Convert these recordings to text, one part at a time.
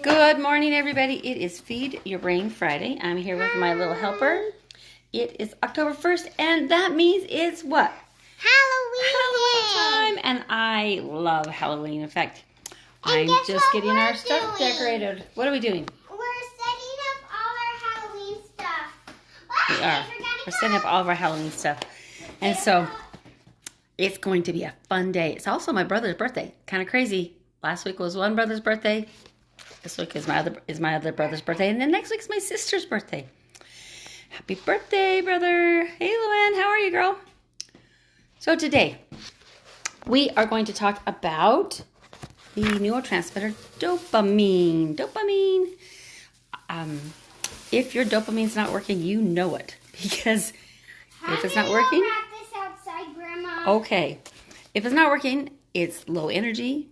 Good morning, everybody. It is Feed Your Brain Friday. I'm here with my little helper. It is October 1st, and that means it's what? Halloween time. And I love Halloween. In fact, And I'm guess just what getting we're our stuff doing? decorated. What are we doing? We're setting up all our Halloween stuff. We are. We're setting up all of our Halloween stuff. And so it's going to be a fun day. It's also my brother's birthday. Kind of crazy. Last week was one brother's birthday. This week is my other brother's birthday, and then next week's my sister's birthday. Happy birthday, brother! Hey, Luann, how are you, girl? So today we are going to talk about the neurotransmitter dopamine. Dopamine. If your dopamine's not working, you know it, because if it's not working, wrap this outside, Grandma? okay. If it's not working, it's low energy.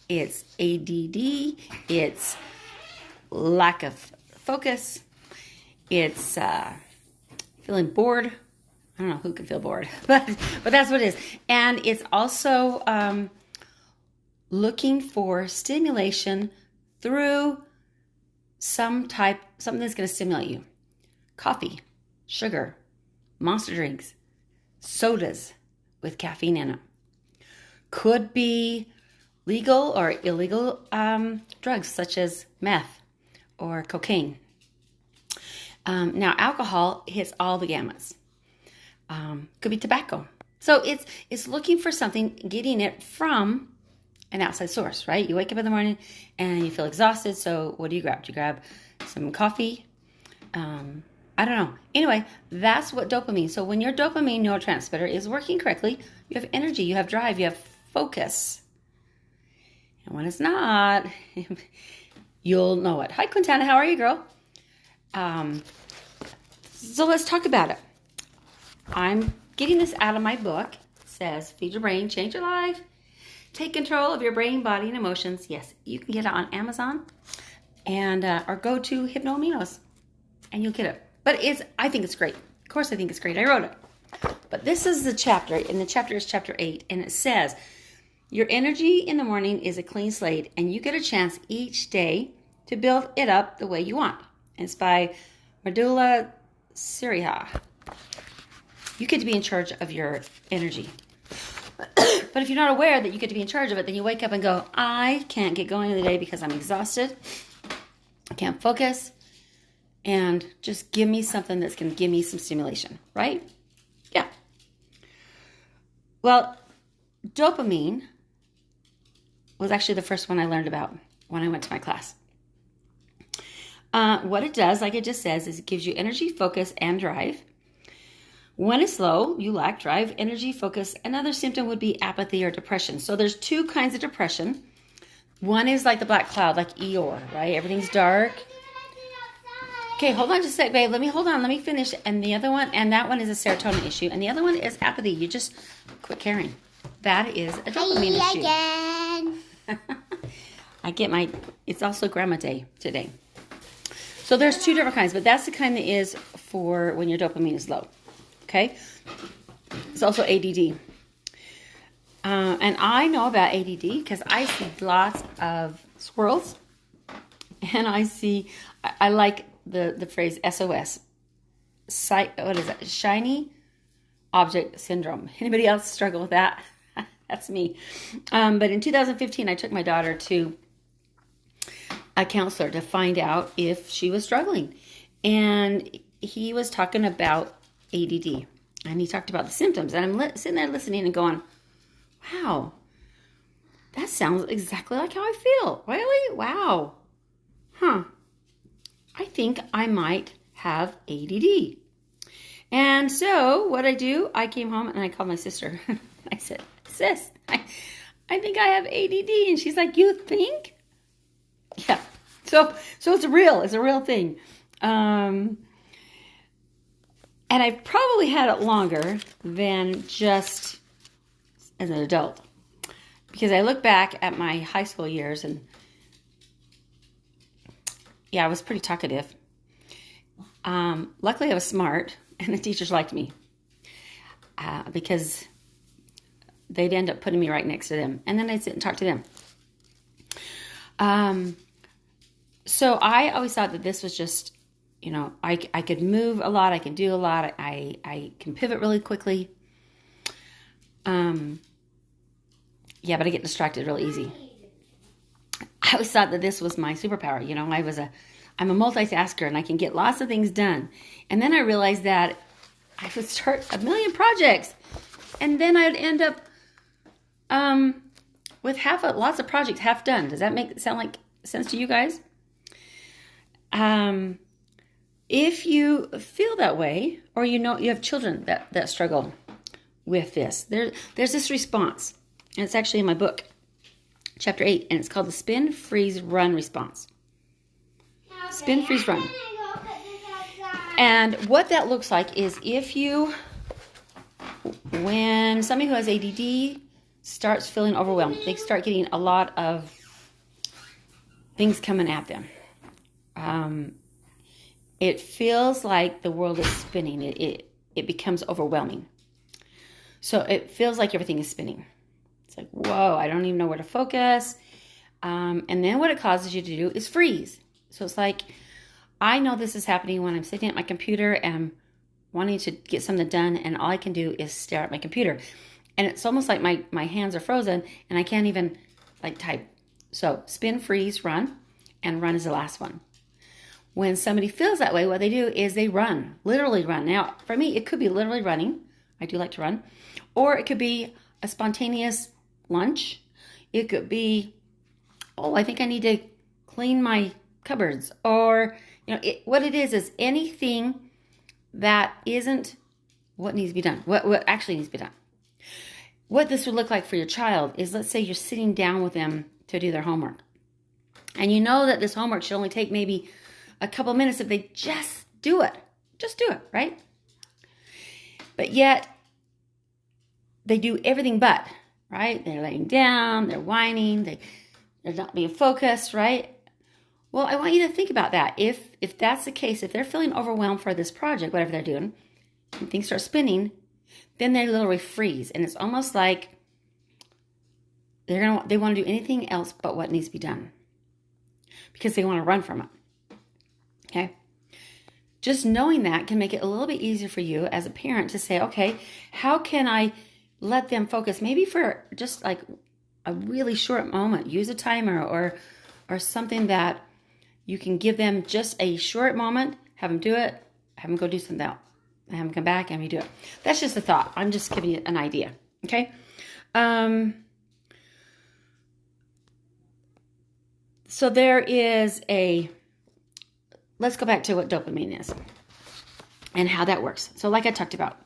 It's ADD, it's lack of focus, it's feeling bored. I don't know who can feel bored, but that's what it is. And it's also looking for stimulation through something that's going to stimulate you. Coffee, sugar, monster drinks, sodas with caffeine in them. Could be legal or illegal drugs such as meth or cocaine. Now, alcohol hits all the gamuts. Could be tobacco. So it's looking for something, getting it from an outside source, right? You wake up in the morning and you feel exhausted. So what do you grab? Do you grab some coffee? I don't know. Anyway, that's what dopamine. So when your dopamine neurotransmitter is working correctly, you have energy, you have drive, you have focus. And when it's not, you'll know it. Hi, Quintana. How are you, girl? So let's talk about it. I'm getting this out of my book. It says, Feed Your Brain, Change Your Life. Take control of your brain, body, and emotions. Yes, you can get it on Amazon and or go to Hypnoaminos and you'll get it. But I think it's great. Of course, I think it's great. I wrote it. But this is the chapter, and the chapter is chapter 8, and it says, your energy in the morning is a clean slate, and you get a chance each day to build it up the way you want. And it's by Mardula Siriha. You get to be in charge of your energy. But if you're not aware that you get to be in charge of it, then you wake up and go, I can't get going in the day because I'm exhausted. I can't focus. And just give me something that's going to give me some stimulation, right? Yeah. Well, dopamine was actually the first one I learned about when I went to my class. What it does, like it just says, is it gives you energy, focus, and drive. When it's low, you lack drive, energy, focus. Another symptom would be apathy or depression. So there's two kinds of depression. One is like the black cloud, like Eeyore, right? Everything's dark. Okay, hold on just a sec, babe. Let me finish. And the other one, and that one is a serotonin issue. And the other one is apathy. You just quit caring. That is a dopamine issue. Again. It's also Grandma Day today. So there's two different kinds, but that's the kind that is for when your dopamine is low. Okay? It's also ADD. And I know about ADD because I see lots of squirrels. And I like the phrase SOS. What is that? Shiny object syndrome. Anybody else struggle with that? That's me. But in 2015, I took my daughter to a counselor to find out if she was struggling. And he was talking about ADD. And he talked about the symptoms. And I'm sitting there listening and going, wow, that sounds exactly like how I feel. Really? Wow. Huh. I think I might have ADD. And so what I do, I came home and I called my sister. I said, sis, I think I have ADD. And she's like, you think? Yeah. So it's a real thing. And I've probably had it longer than just as an adult. Because I look back at my high school years and yeah, I was pretty talkative. Luckily I was smart and the teachers liked me. Because they'd end up putting me right next to them. And then I'd sit and talk to them. So I always thought that this was just, I could move a lot, I can do a lot, I can pivot really quickly. Yeah, but I get distracted real easy. I always thought that this was my superpower. I'm a multitasker and I can get lots of things done. And then I realized that I would start a million projects and then I'd end up with lots of projects half done. Does that sound like sense to you guys? If you feel that way, or you have children that struggle with this, there's this response, and it's actually in my book, chapter 8, and it's called the spin, freeze, run response. Spin, freeze, run. And what that looks like is when somebody who has ADD starts feeling overwhelmed, they start getting a lot of things coming at them. It feels like the world is spinning. It becomes overwhelming. So it feels like everything is spinning. It's like, whoa, I don't even know where to focus. And then what it causes you to do is freeze. So it's like, I know this is happening when I'm sitting at my computer and I'm wanting to get something done, and all I can do is stare at my computer. And it's almost like my hands are frozen and I can't even type. So spin, freeze, run, and run is the last one. When somebody feels that way, what they do is they run, literally run. Now, for me, it could be literally running. I do like to run. Or it could be a spontaneous lunch. It could be, I think I need to clean my cupboards. Or, what it is anything that isn't what needs to be done, what actually needs to be done. What this would look like for your child is, let's say you're sitting down with them to do their homework. And you know that this homework should only take maybe a couple minutes if they just do it. Just do it, right? But yet, they do everything but, right? They're laying down, they're whining, they're not being focused, right? Well, I want you to think about that. If that's the case, if they're feeling overwhelmed for this project, whatever they're doing, and things start spinning, then they literally freeze. And it's almost like they want to do anything else but what needs to be done, because they want to run from it. Okay? Just knowing that can make it a little bit easier for you as a parent to say, okay, how can I let them focus? Maybe for just like a really short moment. Use a timer or something that you can give them just a short moment, have them do it, have them go do something else, have them come back and redo it. That's just a thought. I'm just giving you an idea. Okay? So there is let's go back to what dopamine is and how that works. So like I talked about,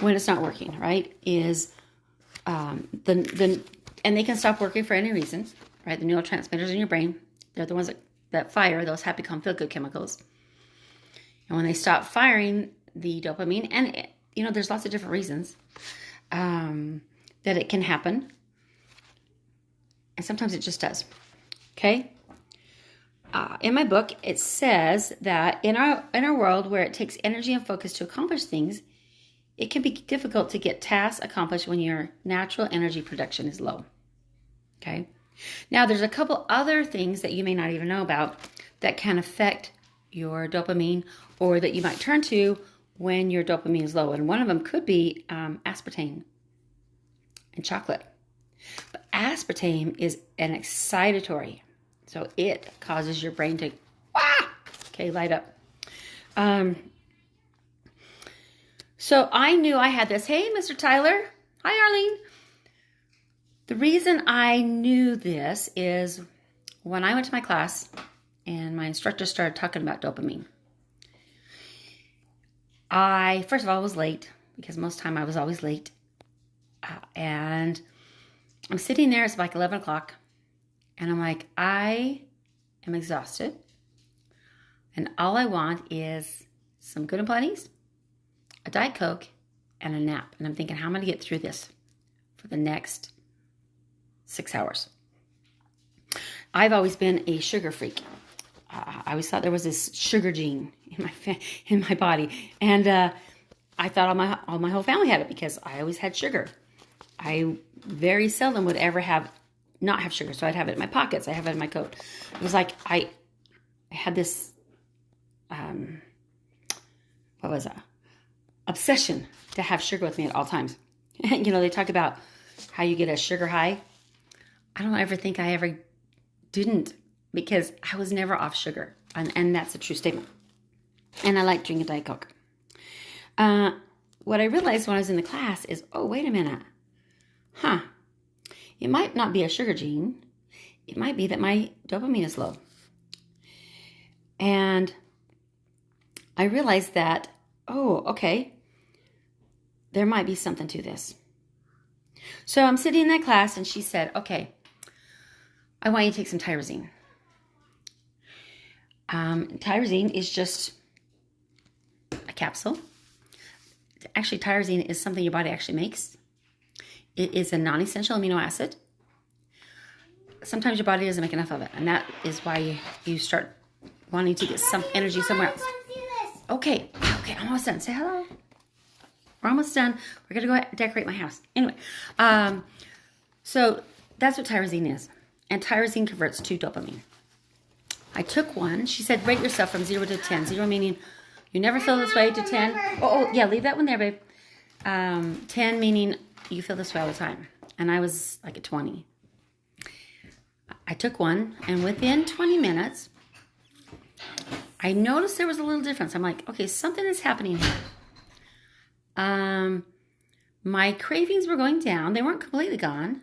when it's not working, right, is and they can stop working for any reason, right? The neurotransmitters in your brain, they're the ones that fire those happy, calm, feel good chemicals. And when they stop firing the dopamine, and there's lots of different reasons that it can happen, and sometimes it just does. Okay. In my book, it says that in our world where it takes energy and focus to accomplish things, it can be difficult to get tasks accomplished when your natural energy production is low. Okay. Now, there's a couple other things that you may not even know about that can affect your dopamine, or that you might turn to when your dopamine is low. And one of them could be aspartame and chocolate. But aspartame is an excitatory. So it causes your brain to, light up. So I knew I had this. Hey, Mr. Tyler. Hi, Arlene. The reason I knew this is when I went to my class and my instructor started talking about dopamine. I, first of all, was late, because most of the time I was always late. And I'm sitting there, it's like 11 o'clock. And I'm like, I am exhausted. And all I want is some Good and Plenty's, a Diet Coke, and a nap. And I'm thinking, how am I going to get through this for the next 6 hours? I've always been a sugar freak. I always thought there was this sugar gene in my body. And I thought all my whole family had it, because I always had sugar. I very seldom would ever not have sugar. So I'd have it in my pockets. I have it in my coat. It was like had this, obsession to have sugar with me at all times. You know, they talk about how you get a sugar high. I don't ever think I ever didn't, because I was never off sugar. And that's a true statement. And I like drinking Diet Coke. What I realized when I was in the class is, oh, wait a minute. It might not be a sugar gene. It might be that my dopamine is low. And I realized that, oh, okay, there might be something to this. So I'm sitting in that class and she said, okay, I want you to take some tyrosine. Tyrosine is just a capsule. Actually, tyrosine is something your body actually makes. It is a non-essential amino acid. Sometimes your body doesn't make enough of it, and that is why you start wanting to get some energy somewhere else. Okay, I'm almost done. Say hello. We're almost done. We're going to go decorate my house. Anyway, so that's what tyrosine is. And tyrosine converts to dopamine. I took one. She said, rate yourself from 0 to 10. 0 meaning you never feel this way, to 10. Oh, yeah, leave that one there, babe. 10 meaning you feel this way all the time. And I was like a 20. I took one, and within 20 minutes, I noticed there was a little difference. I'm like, okay, something is happening here. My cravings were going down. They weren't completely gone.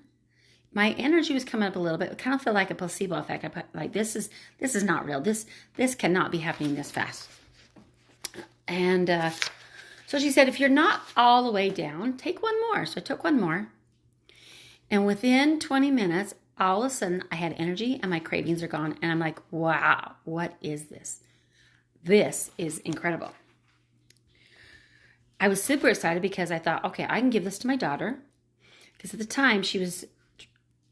My energy was coming up a little bit. It kind of felt like a placebo effect. Like this is not real. This cannot be happening this fast. And so she said, if you're not all the way down, take one more. So I took one more. And within 20 minutes, all of a sudden, I had energy and my cravings are gone. And I'm like, wow, what is this? This is incredible. I was super excited because I thought, okay, I can give this to my daughter. Because at the time, she was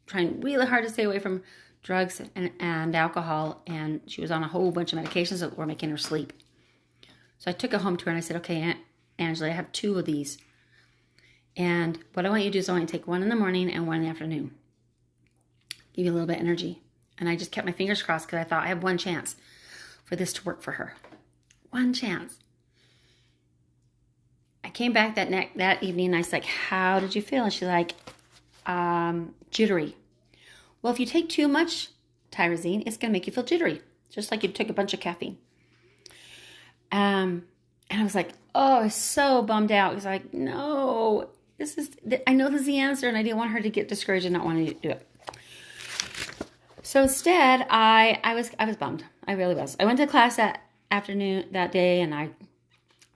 trying really hard to stay away from drugs and alcohol. And she was on a whole bunch of medications that were making her sleep. So I took it home to her and I said, okay, Aunt Angela, I have 2 of these. And what I want you to do is I want you to take one in the morning and one in the afternoon. Give you a little bit of energy. And I just kept my fingers crossed because I thought I have one chance for this to work for her. One chance. I came back that evening and I was like, how did you feel? And she's like, jittery. Well, if you take too much tyrosine, it's going to make you feel jittery. Just like you took a bunch of caffeine. And I was like, oh, I was so bummed out. I was like, no, I know this is the answer, and I didn't want her to get discouraged and not wanting to do it. So instead, I was bummed. I really was. I went to class that day, and I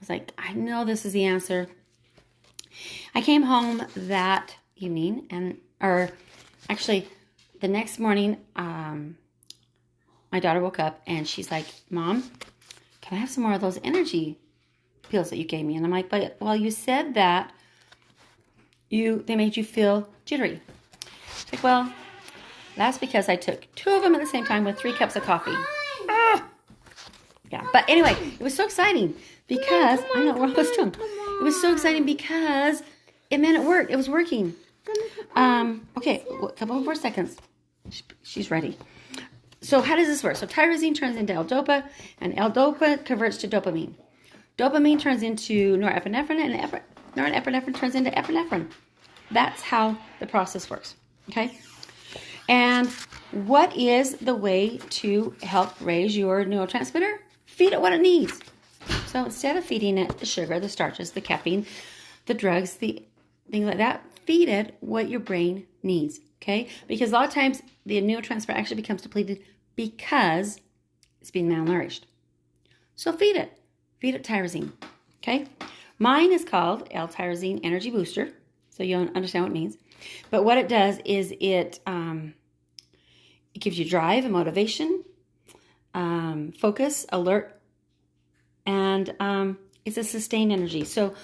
was like, I know this is the answer. I came home that evening, or actually the next morning, my daughter woke up, and she's like, Mom, can I have some more of those energy pills that you gave me? And I'm like, but, well, you said that they made you feel jittery. She's like, well, that's because I took 2 of them at the same time with 3 cups of coffee. Yeah, but anyway, it was so exciting because, I know, we're almost done. It was so exciting because it meant it worked. It was working. Okay, a couple more seconds. She's ready. So how does this work? So tyrosine turns into L-dopa, and L-dopa converts to dopamine. Dopamine turns into norepinephrine, and norepinephrine turns into epinephrine. That's how the process works, okay? And what is the way to help raise your neurotransmitter? Feed it what it needs. So instead of feeding it the sugar, the starches, the caffeine, the drugs, the things like that, feed it what your brain needs, okay? Because a lot of times the neurotransmitter actually becomes depleted because it's being malnourished. So feed it. Feed it tyrosine, okay? Mine is called L-Tyrosine Energy Booster, so you'll understand what it means. But what it does is it gives you drive and motivation, focus, alert, and it's a sustained energy. So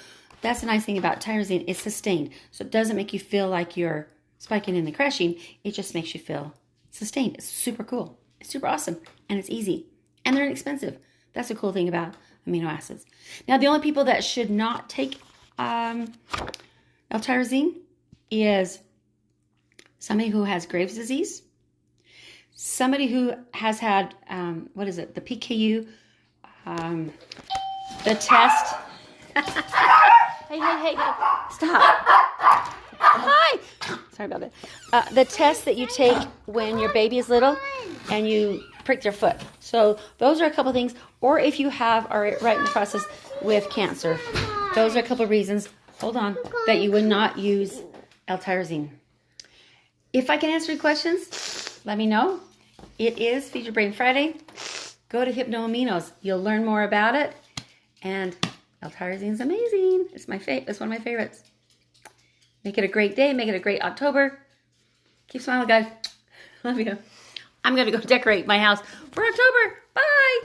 that's the nice thing about tyrosine. It's sustained. So it doesn't make you feel like you're spiking and then crashing. It just makes you feel sustained. It's super cool. It's super awesome. And it's easy. And they're inexpensive. That's the cool thing about amino acids. Now, the only people that should not take L-tyrosine is somebody who has Graves' disease, somebody who has had, what is it, the PKU, the test. Hey, stop. Hi. Sorry about that. The test that you take when your baby is little and you prick their foot. So those are a couple things. Or if you are right in the process with cancer. Those are a couple of reasons, hold on, that you would not use L-Tyrosine. If I can answer your questions, let me know. It is Feed Your Brain Friday. Go to Hypnoaminos. You'll learn more about it. And L-Tyrosine is amazing. It's one of my favorites. Make it a great day. Make it a great October. Keep smiling, guys. Love you. I'm going to go decorate my house for October. Bye.